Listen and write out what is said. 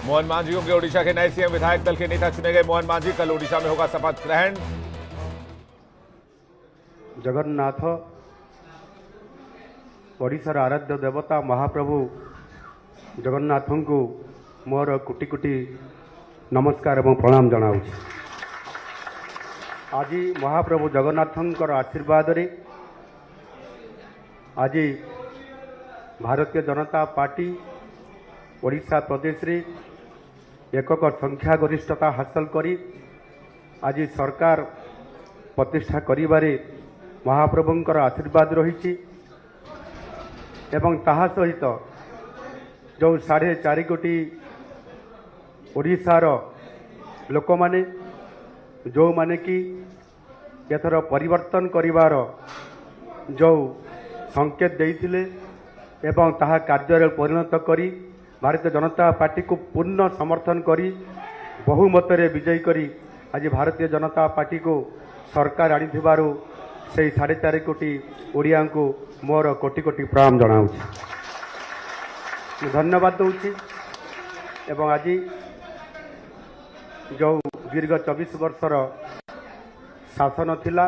मोहन मांझी होंगे ओडिशा के नए सीएम। विधायक दल के नेता चुने गए मोहन मांझी। कल ओडिशा में होगा शपथ ग्रहण। जगन्नाथ ओडिशार आराध्य देवता महाप्रभु जगन्नाथ को मोर कोटि कोटि नमस्कार एवं प्रणाम जनाऊँ। आज महाप्रभु जगन्नाथंकर आशीर्वाद रे आज भारतीय जनता पार्टी ओडिशा प्रदेश रे एकक संख्या गरिष्ठता हासिल करी आज सरकार प्रतिष्ठा करिबारे महाप्रभुंकर आशीर्वाद रही एवं ताहा सहित जो 4.5 कोटी ओडिशार लोक माने जो माने कि एथर परिवर्तन करिवार जो संकेत देइथिले एवं ताहा कार्य परिणत करी भारतीय जनता पार्टी को पूर्ण समर्थन करी बहुमत रे विजयी करी आज भारतीय जनता पार्टी को सरकार आनी से 4.5 कोटी ओडिया को मोर कोटि कोटि प्रणाम जनाऊँ। धन्यवाद दूची एवं आज जो दीर्घ 24 वर्षर शासन थिला